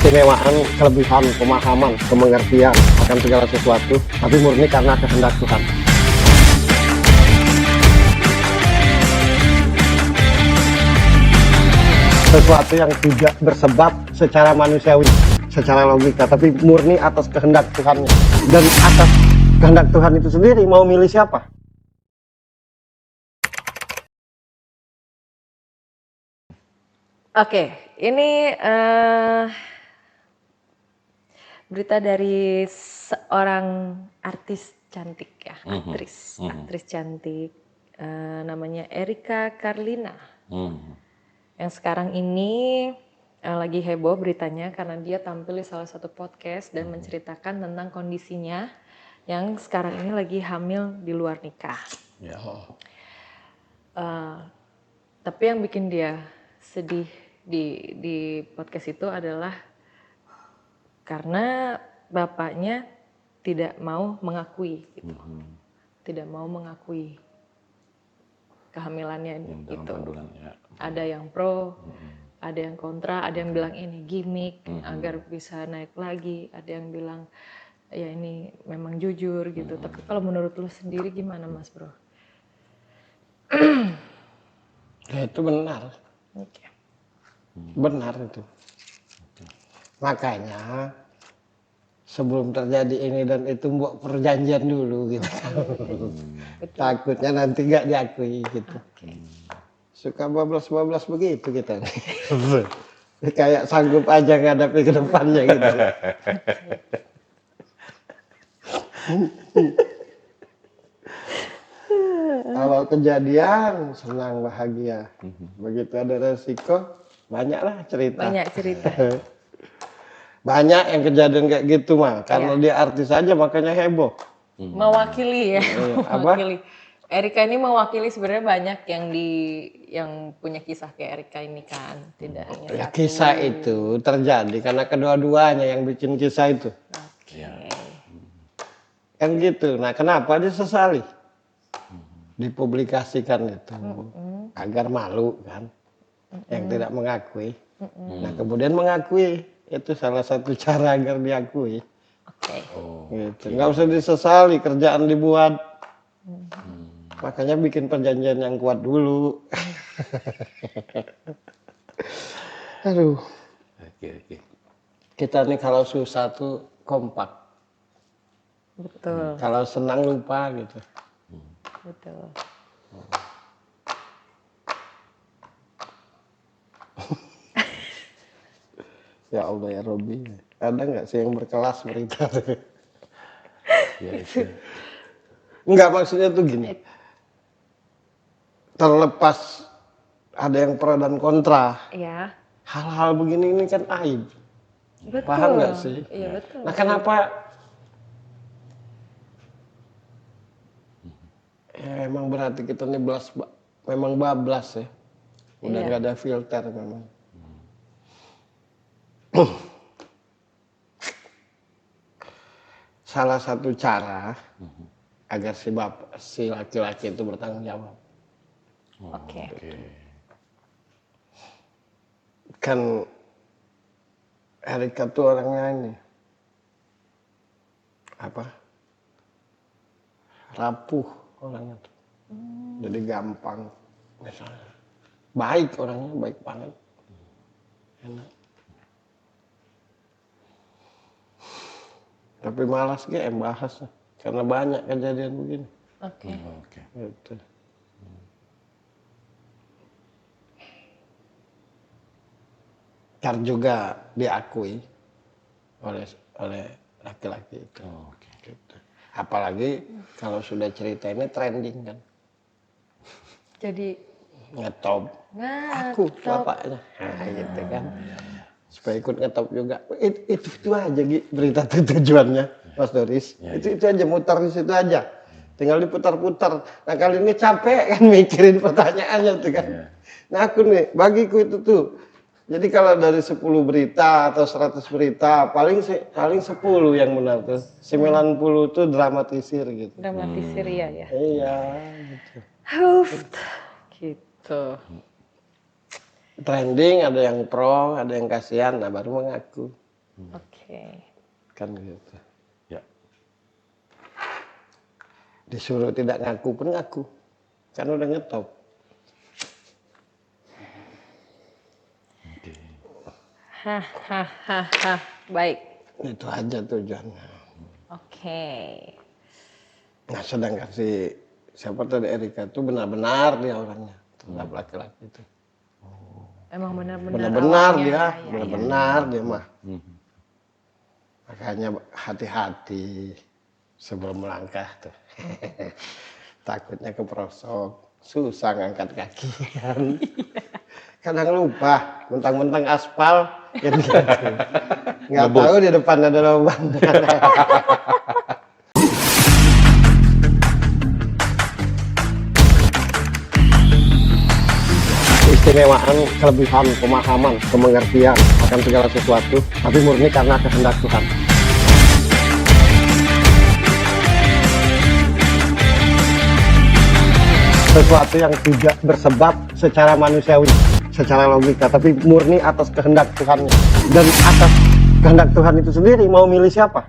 keistimewaan, kelebihan, pemahaman, kemengertian akan segala sesuatu, tapi murni karena kehendak Tuhan. Sesuatu yang tidak bersebab secara manusiawi, secara logika, tapi murni atas kehendak Tuhan. Dan atas kehendak Tuhan itu sendiri mau milih siapa? Oke, ini berita dari seorang artis cantik ya, aktris cantik, namanya Erika Carlina. Yang sekarang ini lagi heboh beritanya karena dia tampil di salah satu podcast dan menceritakan tentang kondisinya yang sekarang ini lagi hamil di luar nikah. Tapi yang bikin dia sedih di podcast itu adalah karena bapaknya tidak mau mengakui gitu. Tidak mau mengakui kehamilannya gitu. Ada yang pro, ada yang kontra, ada yang bilang ini gimmick agar bisa naik lagi, ada yang bilang ya ini memang jujur gitu. Tapi kalau menurut lu sendiri gimana Mas Bro? Ya itu benar. Oke. Benar itu. Makanya sebelum terjadi ini dan itu buat perjanjian dulu gitu kan. Takutnya nanti nggak diakui gitu. Suka bablas-bablas begitu kita. Kayak sanggup aja ngadapi ke depannya gitu. Kalau kejadian senang bahagia. Begitu ada resiko banyaklah cerita. Banyak cerita. Banyak yang kejadian kayak gitu mah. Karena dia artis aja makanya heboh. Mewakili ya. Apa? Mewakili. Erika ini mewakili sebenarnya banyak yang punya kisah kayak Erika ini kan, tidak hanya Ya, satu. kisah itu terjadi karena kedua-duanya yang bikin kisah itu. Oke. Kan gitu. Nah, kenapa disesali? Dipublikasikan itu agar malu kan, yang tidak mengakui. Nah, kemudian mengakui itu salah satu cara agar diakui. Oke. Gitu. Nggak usah disesali, kerjaan dibuat. Makanya bikin perjanjian yang kuat dulu. Aduh. Oke. Kita nih kalau susah tuh kompak. Betul. Kalau senang lupa gitu. Betul. Ya Allah ya Robi. Ada nggak sih yang berkelas berita? Ya, itu. Enggak, maksudnya tuh gini. Terlepas ada yang pro dan kontra. Ya. Hal-hal begini ini kan aib. Betul. Paham nggak sih? Iya betul. Nah, kenapa? Ya emang berarti kita nih memang bablas ya. Udah nggak ada filter memang. Salah satu cara agar si laki-laki itu bertanggung jawab. Oke. Kan Erika tuh orangnya ini apa? Rapuh orangnya tuh. Jadi gampang misalnya. Baik orangnya, baik banget. Enak. Tapi malas yang bahas karena banyak kejadian begini. Oke. Gitu. Kan juga diakui oleh laki-laki itu. Gitu. Apalagi kalau sudah cerita ini trending kan. Jadi Ngetop. Aku bapaknya. Nah, gitu kan. Supaya ikut ngetop juga. Itu aja berita tujuannya, Mas Doris. Itu aja, mutar di situ aja. Tinggal diputar-putar. Nah, kali ini capek kan mikirin pertanyaannya tuh kan. Nah, aku nih, bagiku itu tuh. Jadi kalau dari 10 berita atau 100 berita, paling 10 yang benar tuh. 90 tuh dramatisir gitu. dramatisir ya. Iya, gitu. Gitu. Trending, ada yang pro, ada yang kasihan, nah baru mengaku. Oke. Kan gitu. Ya. Disuruh tidak ngaku pun ngaku. Kan udah ngetop. Oke. Hahaha. Baik. Itu aja tujuannya. Oke. Nah sedangkan si siapa tadi Erika itu benar-benar dia orangnya. Terhadap laki-laki itu. Emang benar-benar Benar-benar awalnya, dia, ya. benar-benar dia mah. Mhm. Makanya hati-hati sebelum melangkah tuh. Takutnya keprosok, susah ngangkat kaki kan. Kadang lupa, mentang-mentang aspal, jadi nggak tahu di depan ada lubang. Keistimewaan, kelebihan, pemahaman, pengertian akan segala sesuatu, tapi murni karena kehendak Tuhan. Sesuatu yang tidak bersebab secara manusiawi, secara logika, tapi murni atas kehendak Tuhan. Dan atas kehendak Tuhan itu sendiri mau milih siapa?